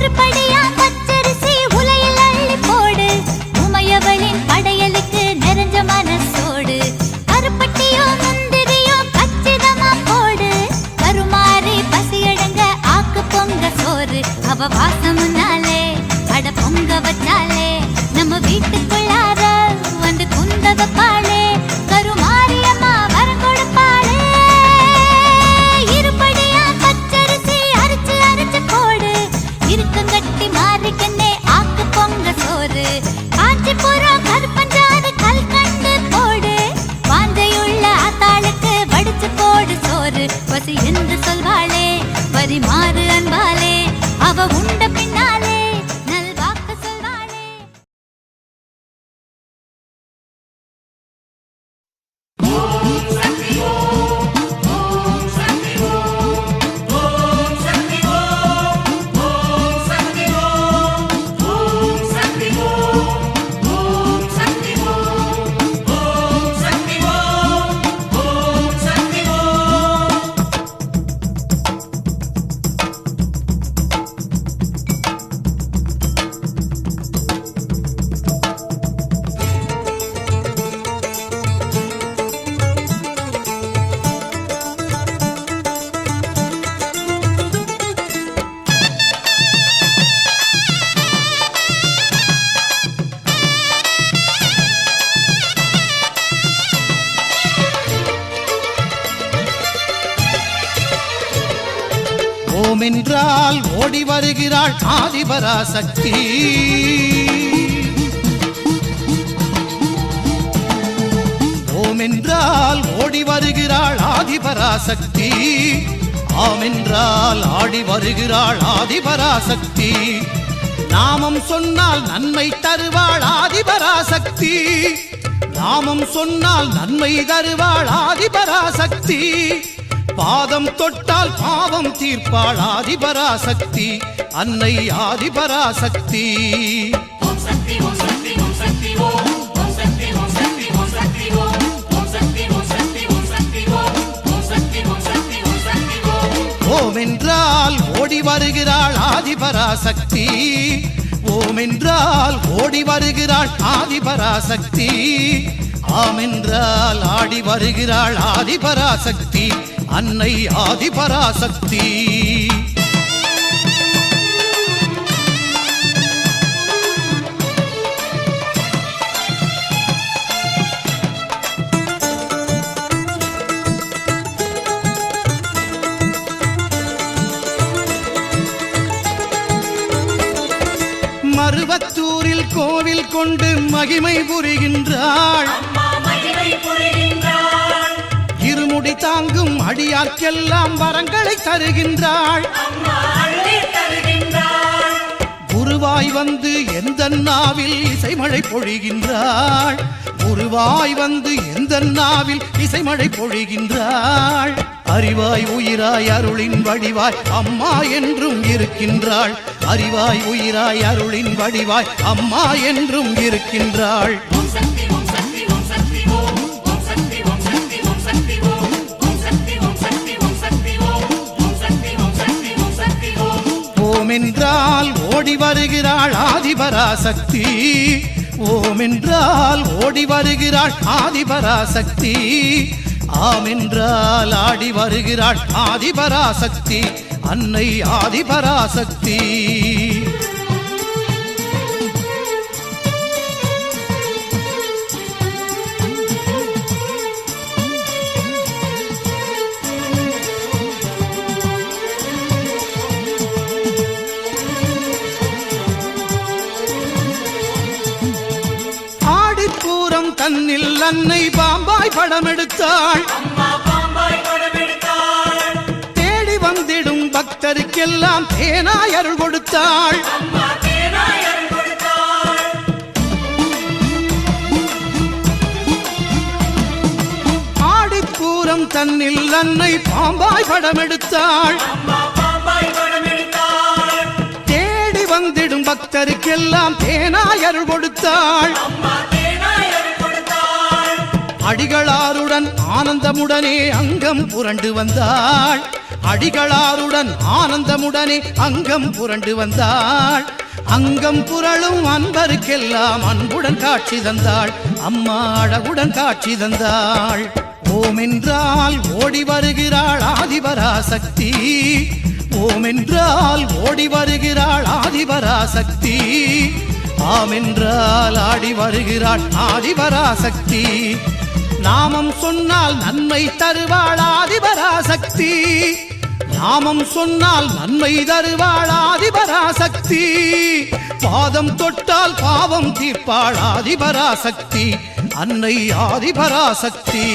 ஒருபடியா பச்சரிசி உலையில் அள்ளி போடு, உமையவளின் படையலுக்கு நிறைஞ்ச மனசோடு. கருப்பட்டியோ முந்திரியோ கச்சிதமா போடு, கருமாறி பசியடங்க ஆக்கு பொங்க சோறு. அவ வாசம் முன்னாலே அட பொங்க வச்சாலே நம்ம வீட்டுக்குள்ளார வந்து குந்த வைப்பாளே. கருமாரியம்மா வரம் கொடுப்பாளே. இருபடியா பச்சரிசி அரைச்சு அரைச்சு போடு, இருக்கங்கட்டி மாறிக்கண்ணே ஆக்கு பொங்க சோறு. காஞ்சிபுரம் கருப்பஞ்சாறு கல்கண்டு போடு, வாஞ்சையுள்ள ஆத்தாளுக்கு வடிச்சு போடு சோறு. பசி என்று சொல்வாளே பரிமாறு அன்பாலே, அவ உண்ட பின்னாலே நல்வாக்கு சொல்வாளே. ஓம் என்றால் ஓடி வருகிறாள் ஆதிபராசக்தி. ஓம் என்றால் ஓடி வருகிறாள் ஆதிபராசக்தி. ஆம் என்றால் ஆடி வருகிறாள் ஆதிபராசக்தி. நாமம் சொன்னால் நன்மை தருவாள் ஆதிபராசக்தி. நாமம் சொன்னால் நன்மை தருவாள் ஆதிபராசக்தி. பாதம் தொட்டால் பாவம் தீர்ப்பாள் ஆதிபராசக்தி, அன்னை ஆதிபராசக்தி. ஓம் என்றால் ஓடி வருகிறாள் ஆதிபராசக்தி. ஓம் என்றால் ஓடி வருகிறாள் ஆதிபராசக்தி. ஆம் என்றால் ஆடி வருகிறாள் ஆதிபராசக்தி, அன்னை ஆதிபராசக்தி. மருவத்தூரில் கோவில் கொண்டு மகிமை புரிகின்றாள். இருமுடி தாங்கும் அடியார்க்கெல்லாம் வரங்களை தருகின்றாள். குருவாய் வந்து எந்த நாவில் இசைமழை பொழிகின்றாள். குருவாய் வந்து எந்த நாவில் இசைமழை பொழிகின்றாள். அறிவாய் உயிராய் அருளின் வடிவாய் அம்மா என்றும் இருக்கின்றாள். அறிவாய் உயிராய் அருளின் வடிவாய் அம்மா என்றும் இருக்கின்றாள். ஓம் என்றால் ஓடி வருகிறாள் ஆதிபராசக்தி. ஓம் என்றால் ஓடி வருகிறாள் ஆதிபராசக்தி. ஆம் என்றால் ஆடி வருகிறாள் ஆதிபராசக்தி, அன்னை ஆதிபராசக்தி. ஆடிப்பூரம் தன்னில் அன்னை பாம்பாய் படம் எடுத்தாள். தேடி வந்திடும் பக்தருக்கெல்லாம் தேனாய் அருள் கொடுத்தாள். ஆடிப்பூரம் தன்னில் அன்னை பாம்பாய் படம் எடுத்தாள். தேடி வந்திடும் பக்தருக்கெல்லாம் தேனாய் அருள் கொடுத்தாள். அடிகளாருடன் ஆனந்தமுடனே அங்கம் புரண்டு வந்தாள். அடிகளாருடன் ஆனந்தமுடனே அங்கம் புரண்டு வந்தாள். அங்கம் புரளும் அன்பருக்கெல்லாம் அன்புடன் காட்சி தந்தாள். அம்மா அழகுடன் காட்சி தந்தாள். ஓம் என்றால் ஓடி வருகிறாள் ஆதிபராசக்தி. ஓம் என்றால் ஓடி வருகிறாள் ஆதிபராசக்தி. ஆம் என்றால் ஆடி வருகிறாள் ஆதிபராசக்தி. நாமம் சொன்னால் நன்மை தருவாள் ஆதிபராசக்தி. நாமம் சொன்னால் நன்மை தருவாள் ஆதிபராசக்தி. பாதம் தொட்டால் பாவம் தீர்ப்பாள் ஆதிபராசக்தி. அன்னை ஆதிபராசக்தி.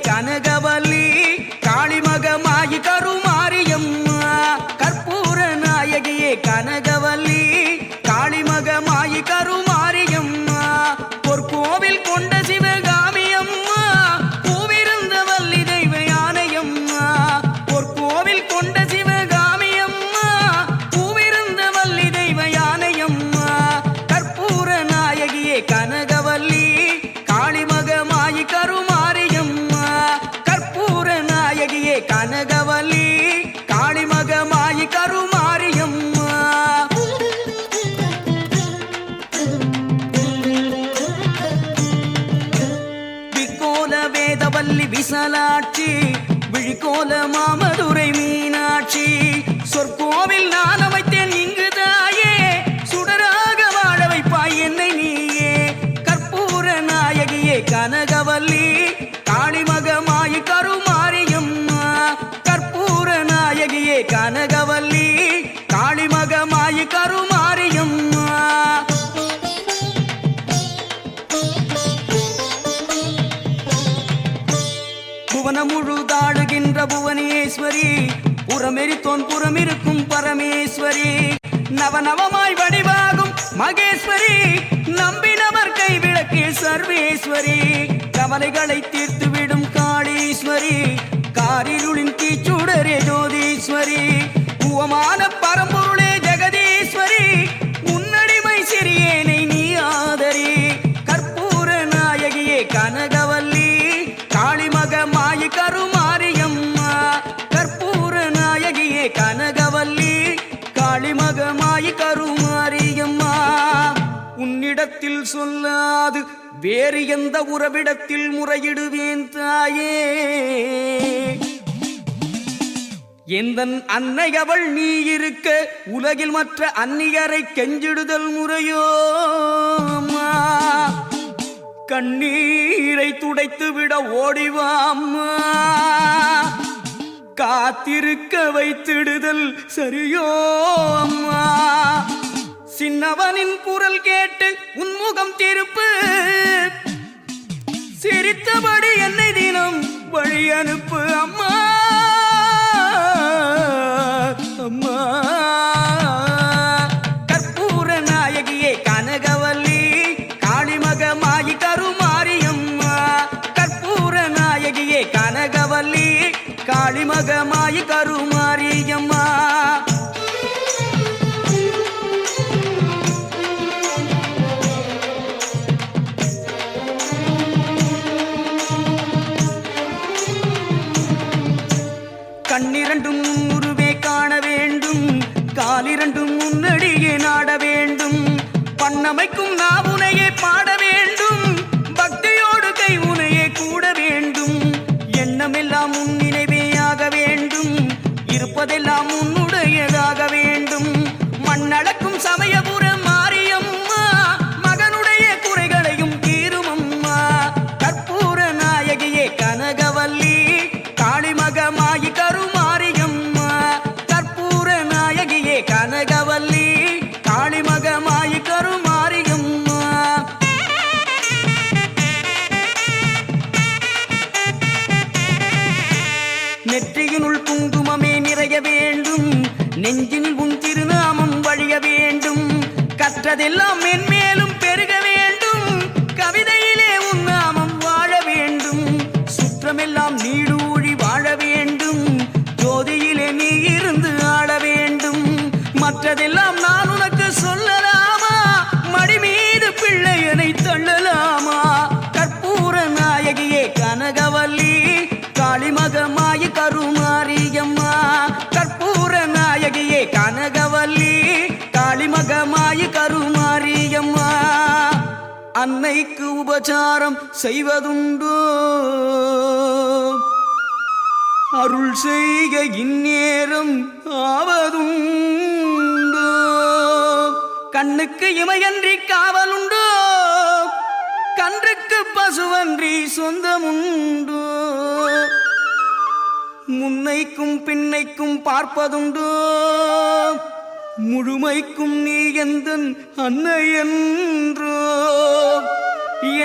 கனகவல்லி காளிமகமாயி கருமாரியம்மா. கற்பூர நாயகியே கனகவல்லி காளிமகமாயி கருமாரியம்மா. பொற்கோவில் கொண்ட சிவகாமியம்மா பூவிருந்த வள்ளி தெய்வ யானையம்மா. பொற்கோவில் கொண்ட சிவகாமியம்மா பூவிருந்த வள்ளி தெய்வ யானையம்மா. கற்பூர நாயகியே கனகவல்லி காளிமகமாயி கருமாரியம்மா. கற்பூர நாயகியே கனகவல்லி காளிமகமாயி கருமாரியம்மா. விக்கோல வேதவல்லி விசலாட்சி விழிக்கோல மாமதுரை மீனாட்சி. சொற்கோவில் நான் அமைத்தேன் இங்கு தாயே சுடராக வாழ வைப்பாய் என்னை நீயே. கற்பூர நாயகியே கனகவல்லி காளிமகமாயி கருமாரியம்மா. கற்பூர நாயகியே கனகவல்லி காளிமகமாயி கருமாரியம்மா. புவனம் முழுதாடுகின்ற புவனேஸ்வரி புறமெரித்தோன் புறமிருக்கும் பரமேஸ்வரி. நவநவமாய் வடிவாகும் மகேஸ்வரி நம்பினவர் கைவிளக்கில் சர்வேஸ்வரி. கவலைகளை தீர்த்துவிடும் காளீஸ்வரி காரிருளின் தீச்சுடரே ஜோதீஸ்வரி. உவமான பரம்பொருளே ஜெகதீஸ்வரி உன்னடிமை சிறியேனை நீ ஆதரி. கற்பூர நாயகியே கனகவல்லி காளிமகமாயி கருமாரியம்மா. கற்பூர நாயகியே கனகவல்லி காளிமகமாயி கருமாரியம்மா. உன்னிடத்தில் சொல்லாது வேறு எந்த உறவிடத்தில் முறையிடுவேன் தாயே. எந்தன் அன்னை அவள் நீ இருக்க உலகில் மற்ற அந்நியரை கெஞ்சிடுதல் முறையோ அம்மா. கண்ணீரை துடைத்துவிட ஓடிவாம்மா. காத்திருக்க வைத்திடுதல் சரியோ அம்மா. சின்னவனின் குரல் கேட்டு உன்முகம் திருப்பு. சிரித்தபடி என்னை தினம் வழி அனுப்பு அம்மா. அம்மா கற்பூர நாயகியே கனகவல்லி காளிமகமாயி கருமாரியம்மா. கற்பூர நாயகியே கனகவல்லி காளிமகமாயி கருமாரியம்மா. கண்ணிரண்டும் முன்னுருவே காண வேண்டும் காலிரண்டும் முன்னடியே நாட வேண்டும். பண்ணமைக்கும் நாவுனையே பாட வேண்டும் பக்தியோடு கை உனையே கூட வேண்டும். எண்ணமெல்லாம் உன் நினைவே ஆக வேண்டும் இருப்பதெல்லாம் உன்னுடையதாக வேண்டும். மண்ணளக்கும் சமயபுர மாரியம்மா மகனுடைய குறைகளையும் தீரும் வேண்டும். நெஞ்சில் உன் திருநாமம் வழிய வேண்டும். கற்றதெல்லாம் மென்மேலும் பெருக வேண்டும். கவிதையிலே உன் நாமம் வாழ வேண்டும். சுற்றமெல்லாம் நீடூழி வாழ வேண்டும். ஜோதியிலே நீ இருந்து ஆள வேண்டும். மற்றதெல்லாம் நான் உனக்கு சொல்லலாமா? மடி மீது பிள்ளையனை தள்ளலாமா? கற்பூர நாயகியே கனகவல்லி காளிமகமாயி கருமாரியம்மா. கற்பூர நாயகியே கனகவல்லி காளிமகமாயி கருமாரியம்மா. அன்னைக்கு உபசாரம் செய்வதுண்டோ? அருள் செய்க இந்நேரம் ஆவதுண்டோ? கண்ணுக்கு இமையன்றி காவலுண்டோ? கன்றுக்கு பசுவன்றி சொந்தமுண்டோ? முன்னைக்கும் பின்னைக்கும் பார்ப்பதுண்டோ? முழுமைக்கும் நீ எந்தன் அன்னை என்றோ?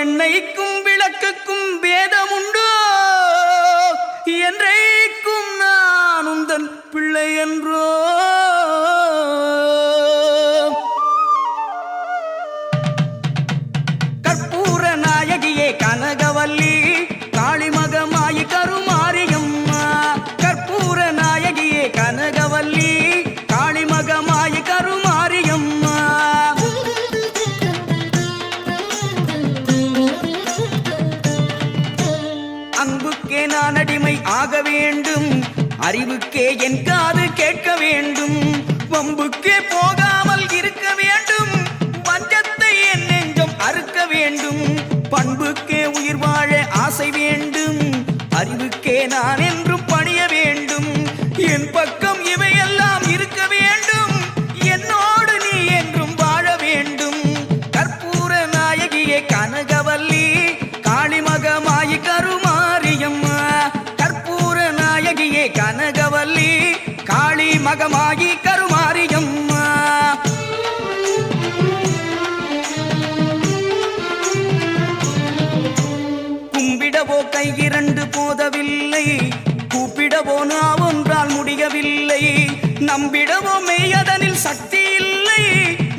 எண்ணெய்க்கும் விளக்குக்கும் பேதமுண்டோ? என்றைக்கும் நான் உந்தன் பிள்ளை என்றோ? கற்பூர நாயகியே கனகவல்லி காளிமகமாயி கருமாரியம்மா. கற்பூர நாயகியே கனகவல்லி காளிமகமாயி கருமாரியம்மா. அன்புக்கே நான் அடிமை ஆக வேண்டும். அறிவுக்கே என் காது கேட்க வேண்டும். வம்புக்கே போகாமல் இருக்க வேண்டும். வஞ்சத்தை என் நெஞ்சம் அறுக்க வேண்டும். பண்புக்கே உயிர் வாழ ஆசை வேண்டும். அறிவுக்கே நான் என்றும் பணிய வேண்டும். என் பக்கம் இவையெல்லாம் இருக்க வேண்டும். என்னோடு நீ என்றும் வாழ வேண்டும். கற்பூர நாயகியே கனகவல்லி காளிமகமாயி கருமாரியம்மா. கற்பூர நாயகியே கனகவல்லி காளிமகமாயி கருமாரியம்மா. கும்பிடவோ கை இரண்டு போதவில்லை. கூப்பிடவோ நான் ஒன்றால் முடியவில்லை. நம்பிடவோ மெய்யதனில் சக்தி இல்லை.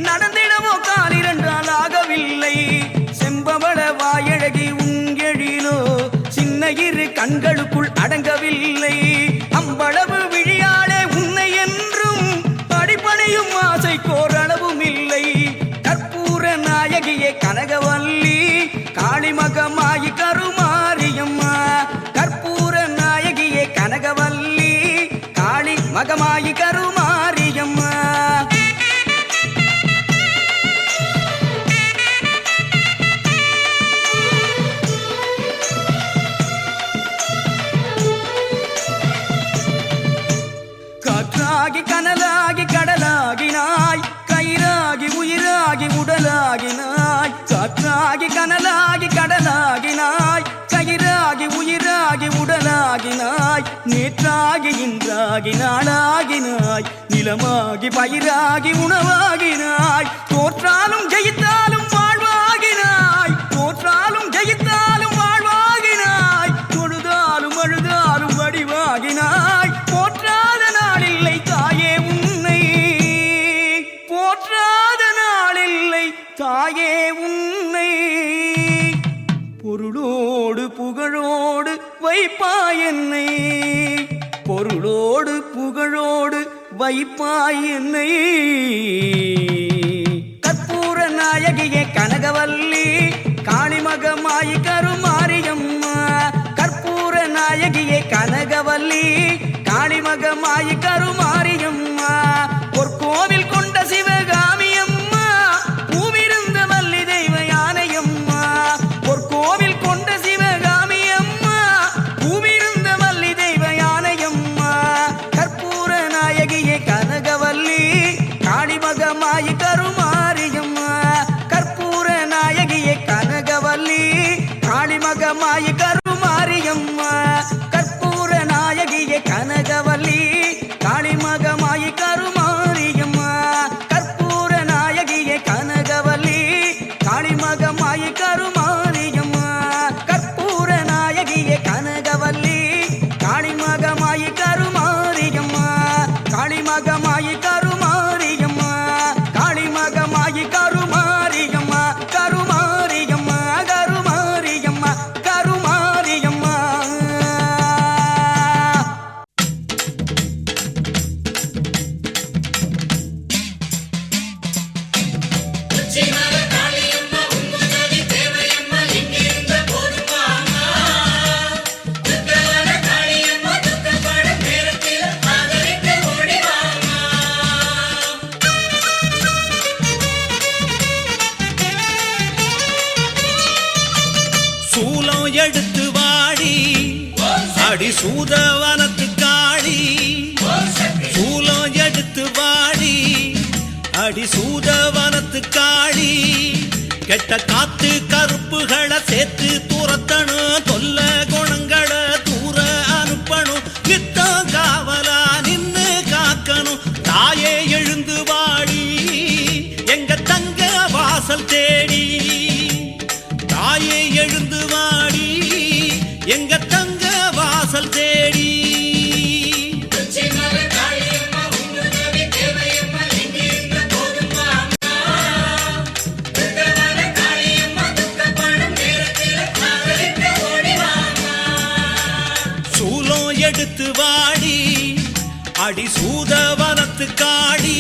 நடந்திடவோ கால் இரண்டால் ஆகவில்லை. செம்பவள வாயழகி உங்கெழிலோ சின்ன இரு கண்களுக்குள் அடங்கவில்லை. அம்பளவு விழியாளே உன்னை என்றும் அடிப்படையும் ஆசை கோரளவும் இல்லை. கற்பூர நாயகியே கனகவல்லி காளிமகமாயி கருமாரியம்மா. கற்பூர நாயகியே கனகவல்லி காளிமகமாயி கருமாரியம்மா. காற்றாகி கனலாகி கடலாகினாய். கயிறாகி உயிராகி உடலாகினாய். காற்றாகி கனலாகி கடலாகினாய். கயிறாகி உயிராகி உடலாகினாய். நேற்றாகி இன்றாகி நாளாகினாய். நிலமாகி பயிராகி உணவாகினாய். தோற்றாலும் ஜெயித்தாலும் வாழ்வாகினாய். தோற்றாலும் ஜெயித்தாலும் வாழ்வாகினாய். தொழுதாலும் அழுதாலும் வடிவாகினாய். போற்றாத நாளில்லை தாயே உன்னை. போற்றாத நாளில்லை தாயே உன்னை. பொருளோடு புகழோடு வைப்பாய் என்னை. பொருளோடு புகழோடு வைப்பாய் என்னை. கற்பூர நாயகியே கனகவல்லி காளிமகமாயி கருமாரியம்மா. கற்பூர நாயகியே கனகவல்லி காளிமகமாயி கருமாரியம்மா. பொற்கோவில் கொண்ட சிவகாமியம்மா. பூவிருந்த வள்ளி தெய்வ யானையம்மா. பொற்கோவில் கொண்ட சிவகாமியம்மா. பூவிருந்த வள்ளி தெய்வ யானையம்மா. கற்பூர நாயகியே கனகவல்லி காளிமகமாயி கருமாரியம்மா. கற்பூர நாயகியே கனகவல்லி காளிமகமாயி கருமாரியம்மா. கற்பூர நாயகியே கனகவல்லி காளிமகமாயி சூதவனத்து காளி சூலம் எடுத்து வாடி அடி சூதவனத்து காளி கெட்ட காத்து கருப்புகளை சேர்த்து துரத்தணும் தொல்ல குணங்களை தூர அனுப்பணும் நித்தம் காவலா நின்னு காக்கணும் தாயே எழுந்து வாடி எங்க தங்க வாசல் தேடி தாயே எழுந்து வாடி எங்க தங்க வாசல் தேடி சூலம் எடுத்து வாடி அடி சூதவனத்து காடி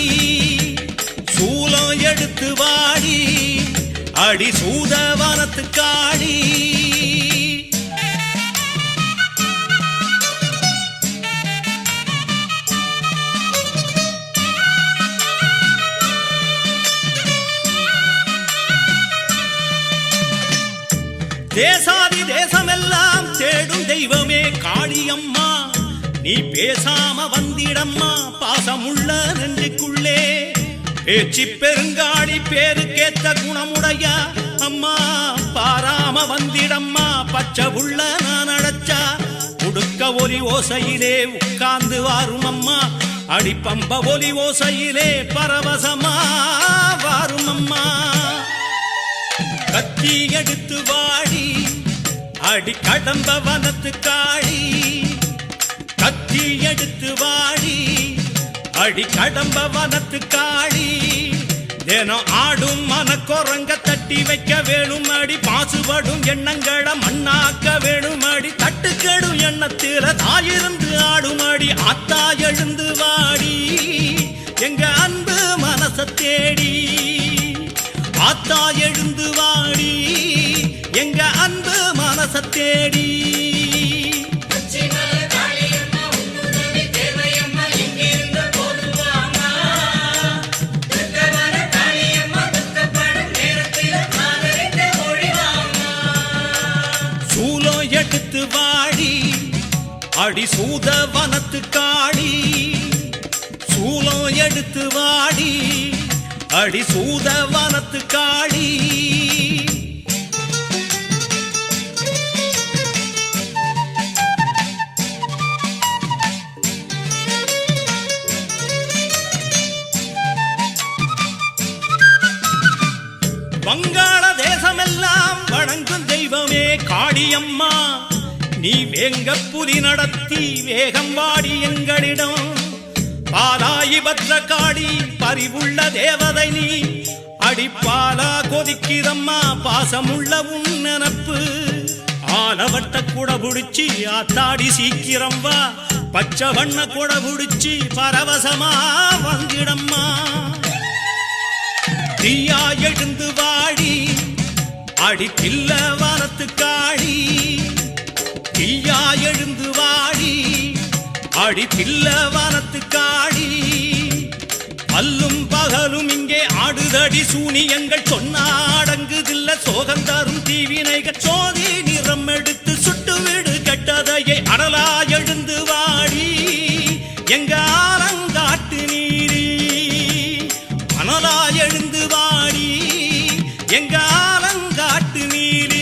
சூலம் எடுத்து வாடி அடி சூதவனத்து காடி தேசாதி தேசமெல்லாம் தேடும் தெய்வமே காளியம்மா நீ பேசாம வந்திடம்மா பாசமுள்ள நெஞ்சுக்குள்ளே பேச்சு பெருங்காளி பேருக்கேத்த குணமுடைய அம்மா பாராம வந்திடம்மா பச்சை உள்ள நான் அடைச்சா உடுக்க ஒலி ஓசையிலே உட்கார்ந்து வாரும் அம்மா அடிப்பம்ப ஒலி ஓசையிலே பரவசமா வாரும் அம்மா கத்தி எடுத்து வாடி அடி கடம்ப வனத்து காளி கத்தி எடுத்து வாடி அடி கடம்ப வனத்து காளி தினம் ஆடும் மனக்குரங்க தட்டி வைக்க வேணும் அடி பாசுபடும் எண்ணங்களை மண்ணாக்க வேணும் அடி தட்டுக்கெடும் எண்ணத்தில தாயிருந்து ஆடும் அடி ஆத்தா எழுந்து வாடி எங்க அன்பு மனச தேடி ஆத்தா எழுந்து வாடி எங்க அன்பு மனச தேடி சூலம் எடுத்து வாடி அடி சூதவனத்து காளி சூலம் எடுத்து வாடி அடி சூதவனத்து காளி வங்காள தேசமெல்லாம் வணங்கும் தெய்வமே காளியம்மா நீ வேங்க புலி நடத்தி வேகம் வாடி எங்களிடம் பாலாயி பத்ர காடி பறிவுள்ள தேவதை நீ அடிப்பாலா கொதிக்கிறம்மா பாசமுள்ள உன் நினப்பு ஆலவட்ட கூட புடிச்சி ஆத்தாடி சீக்கிரம் வா பச்சை வண்ண கூட புடிச்சி பரவசமா வந்திடம்மா தீயா எழுந்து வாடி அடி பில்ல வனத்து காளி தீயா எழுந்து வாடி அடி பில்ல வனத்து காளி அல்லும் பகலும் இங்கே ஆடுதடி சூனியங்கள் சொன்னாடங்குதில்ல சோகந்தாரும் தீவினைகள் சோதி நிறம் எடுத்து சுட்டு வீடு கெட்டதையை அடலா எழுந்து வாடி எங்க ஆரங்காட்டு நீரி அனலா எழுந்து வாடி எங்க ஆரங்காட்டு நீரி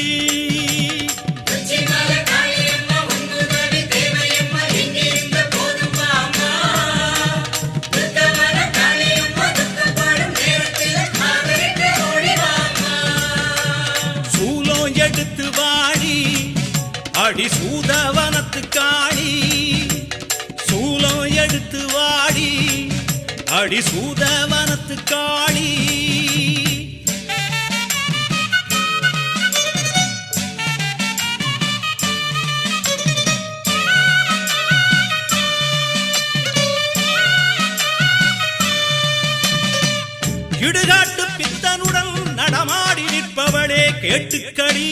எடுத்து வாடி அடி சூதவனத்து காளி சூலம் எடுத்து வாடி அடி சூதவனத்து காளி இடுகாட்டு பித்தனுடன் நடமாடி நிற்பவளே கேட்டுக்கடி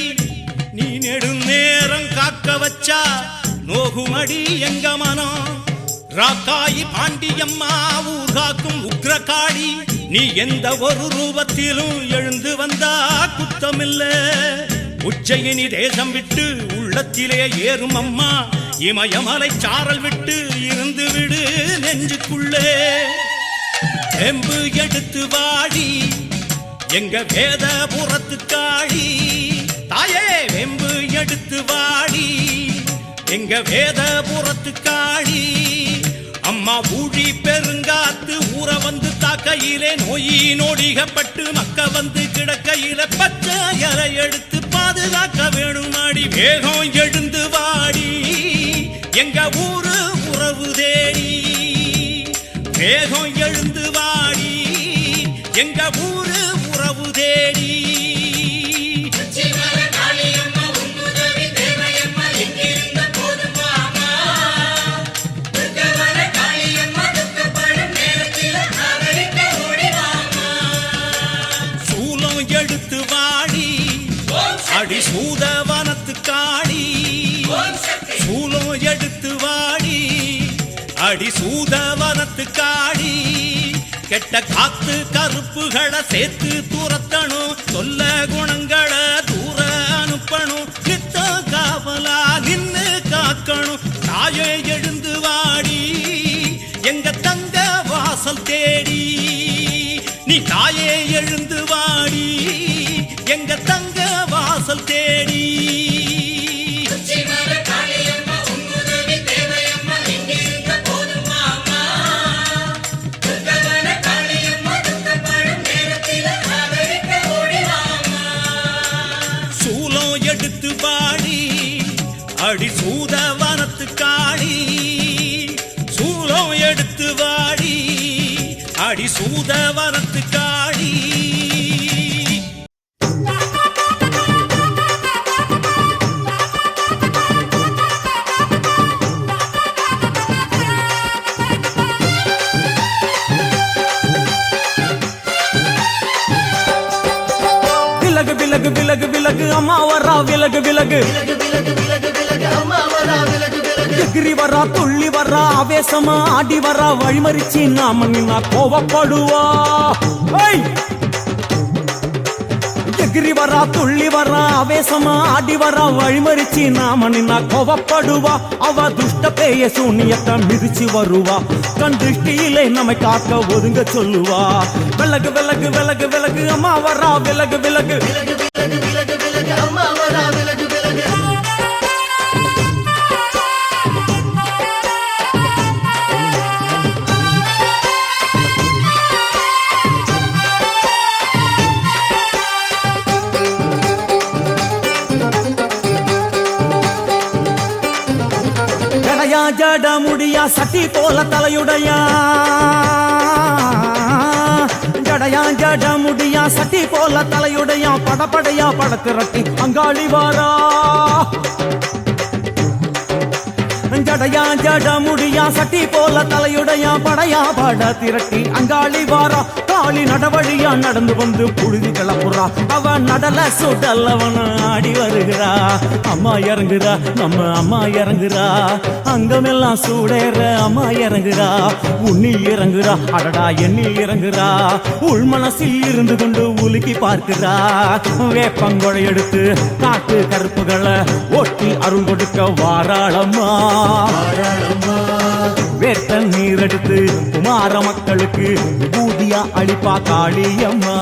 நீ நெடுநேரம் காக்க வச்சா நோகுமடி எங்க மனம் ராக்காயி பாண்டியம்மா ஊர் காக்கும் உக்ரகாளி நீ எந்த ஒரு ரூபத்திலும் எழுந்து வந்தா குத்தமில்ல உச்சயினி தேசம் விட்டு உள்ளத்திலே ஏறும் அம்மா இமயமலை சாரல் விட்டு இருந்து விடு நெஞ்சுக்குள்ளே செம்பு எடுத்து வாடி எங்க வேதபுரத்து காளி தாயே வெம்பு எடுத்து வாடி எங்க வேதபுரத்து காளி அம்மா ஊழி பெருங்காத்து ஊற வந்து தாக்கையிலே நோயி நோடிகப்பட்டு மக்க வந்து கிடக்கையில பச்சை இலை எடுத்து பாதுகாக்க வேணும் அடி வேகம் எழுந்து வாடி எங்க ஊரு உறவு தேடி வேகம் எழுந்து வாடி எங்க ஊரு உறவு தேடி சூலம் எடுத்து வாடி அடி சூதவனத்து காளி சூலம் எடுத்து வாடி அடி சூதவனத்து காளி கெட்ட காத்து கருப்புகளை சேர்த்து துரத்தணும் சொல்ல குணங்களை தூர அனுப்பணும் நித்த காவலா நின்னு காக்கணும் தாயே எழுந்து வாடி எங்க தங்க வாசல் தேடி நீ தாயே எழுந்து வாடி எங்க தங்க வாசல் தேடி சூலம் எடுத்து வாடி அடி சூதவனத்து காளி சூலம் எடுத்து வாடி அடி சூதவனத்து காளி விலகு விலகு விலகு விலகு அம்மா வரா விலகு விலகு எகிரி வரா துள்ளி வரா ஆவேசமா ஆடி வரா வழிமறிச்சு நாம நின்னா கோவப்படுவா எகிரி வரா துள்ளி வரா ஆவேசமா ஆடி வரா வழிமறிச்சு நாம நின்னா கோவப்படுவா அவ துஷ்ட பேய சூனியத்தை மிதிச்சு வருவா கண் திருஷ்டியிலே நம்மை காக்க ஒதுங்க சொல்லுவா விலகு விலகு விலகு விலகு அம்மா வரா விலகு விலகு அம்மா வரா விலகு விலகு ஜட முடியா சட்டி போல தலையுடையா ஜடையா ஜட முடியா சட்டி போல தலையுடையா படப்படையா படத்திரட்டி அங்காளி வாரா ஜடையா ஜட முடியா சட்டி போல தலையுடையா படையா பட திரட்டி அங்காளி வாரா காளி நடவழியா நடந்து வந்து புழுதி கிளப்புறா அவ நடல சுடல்லவன ஆடி வருகிறா அம்மா இறங்குறா நம்ம அம்மா இறங்குறா அங்கமெல்லாம் சூடேற அம்மா இறங்குறா உன்னில் இறங்குறா அடடா எண்ணில் இறங்குறா உள் மனசில் இருந்து கொண்டு உலுக்கி பார்க்கிறா வேப்பங்கொடை எடுத்து காட்டு கருப்புகளை ஓட்டி அருள் கொடுக்க வாராளம்மா வேட்ட நீர் எடுத்து குமார மக்களுக்கு பூதியா அளிப்பா காளியம்மா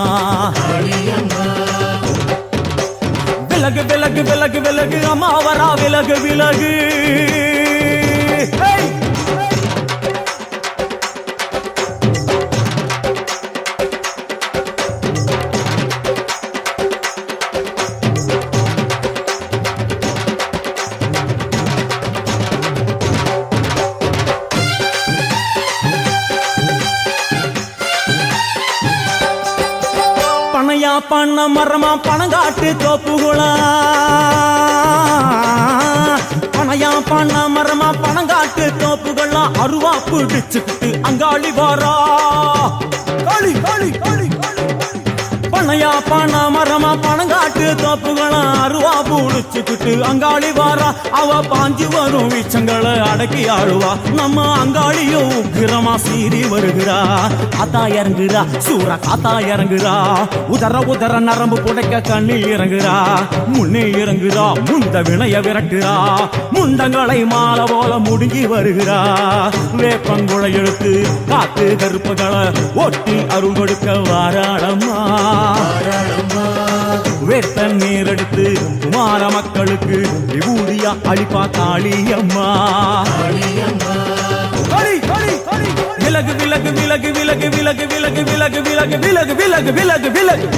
விலகு விலகு விலகு விலகு அம்மா வரா விலகு விலகு பண்ண மரமா பணங்காட்டு தோப்புகுளா பனையா பண்ண மரமா பணங்காட்டு தோப்புகளா அருவா பிடிச்சுக்கிட்டு அங்காளி வாரா காளி காளி காளி பனையா பண மரமா பணங்காட்டு தோப்புகளை அருவா பூடிச்சுக்கிட்டு அங்காளி வாரா. அவ பாஞ்சு வரும் வீச்சங்களை அடக்கி ஆளுவா. நம்ம அங்காளியும் உக்கிரமா சீறி வருகிறா. காத்தா இறங்குறா, சூற காத்தா இறங்குறா. உதற உதற நரம்பு புடைக்க கண்ணில் இறங்குறா. முன்னே இறங்குறா, முந்த வினைய விரட்டுறா. முண்டங்களை மாலை போல முடுங்கி வருகிறா. வேப்பங்குளை எடுத்து காத்து கருப்புகளை ஒட்டி அருள் கொடுக்க வாராளம்மா. வேட்ட நீர் எடுத்து குமார மக்களுக்கு விபூதியா அளிப்பா காளியம்மா. விலகு விலகு விலகு விலகு விலகு விலகு விலகு விலகு விலகு விலகு விலகு விலகு.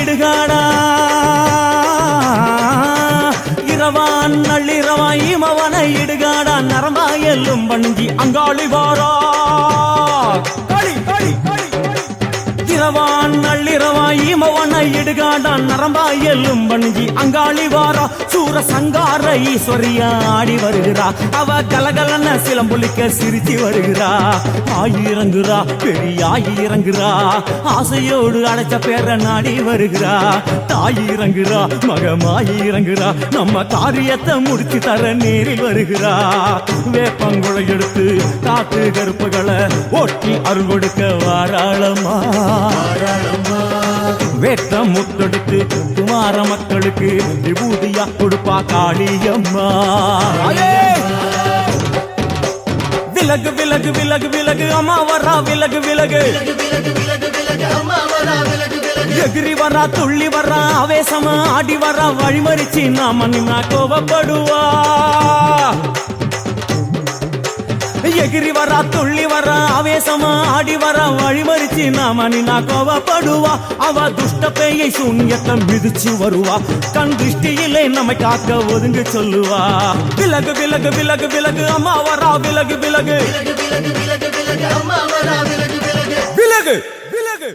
இடுகாடா இரவான் நள்ளிரவாய் மவனை இடுகாடா. நரம்பா எல்லும் பணிஞ்சி அங்காளி வாரா. இரவான் நள்ளிரவாய் மவனை இடுகாடா. நரம்பா எல்லும் பணிஞ்சி அங்காளி வாரா. சூர சங்கார ஈஸ்வரியா ஆடி வருகிறா. அவ கலகலன சிலம்புலிக்க சிரிச்சு வருகிறா. ஆயிரங்குறா, பெரியாயிரங்குறா. ஆசையோடு அடைச்ச பேர நாடி வருகிறா. தாயிரங்குறா, மகமாயிரங்குறா. நம்ம காரியத்தை முடிச்சு தர நேரில் வருகிறா. வேப்பங்குளை எடுத்து காத்து கருப்புகளை ஒட்டி அருள் கொடுக்க வாராளமா. வேட்ட முத்தெடுத்து குமார மக்களுக்கு விபூதியா கொடுப்பா காளியம்மா. விலகு விலகு விலகு விலகு அம்மா வரா. விலகு விலகு எகிரி வரா, துள்ளி வரா, ஆவேசமா ஆடி வரா. வழிமறிச்சு நாம நின்னா கோபப்படுவா. எகிரி வரா, துள்ளி வரா, ஆவேசமா ஆடி வரா. வழிமறிச்சு நாம நின்னா கோபப்படுவா. அவ துஷ்ட பேயை சூன்யத்தை மிதிச்சு வருவா. கண் திருஷ்டியிலே நம்மை காக்க ஒதுங்க சொல்லுவா. விலகு விலகு விலகு விலகு அம்மா வரா. விலகு விலகு விலகு விலகு.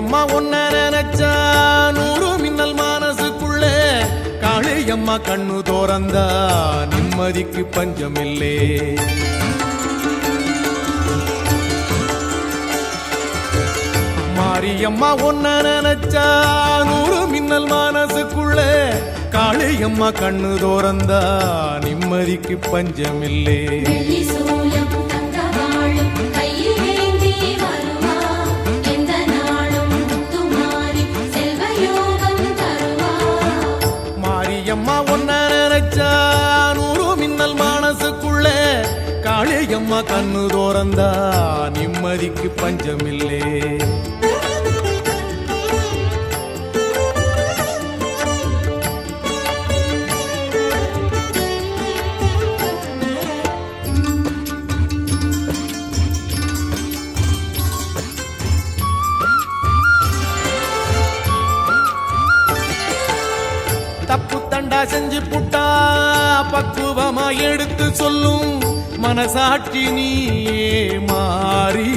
மாரியம்மா ஒன்ன நினைச்சா நூறு மின்னல் மனசுக்குள்ள காளியம்மா கண்ணு தோறந்தா நிம்மதிக்கு பஞ்சமில்லே மாரியம்மா ஒன்ன நினைச்சா நூறு மின்னல் மனசுக்குள்ள காளியம்மா கண்ணு தோறந்தா நிம்மதிக்கு பஞ்சமில்லே வெள்ளி சூலம் தங்க வாழும் கையில் ஏந்தி வருவா எந்த நாளும் முத்துமாரி செல்வ யோகம் தருவா மாரியம்மா ஒன்ன நினைச்சா நூறு மின்னல் மனசுக்குள்ள காளியம்மா கண்ணு தோறந்தா நிம்மதிக்கு பஞ்சமில்லே தப்பு தண்டா செஞ்சு புட்டா பக்குவமா எடுத்து சொல்லும் மனசாட்சி நீயே மாறி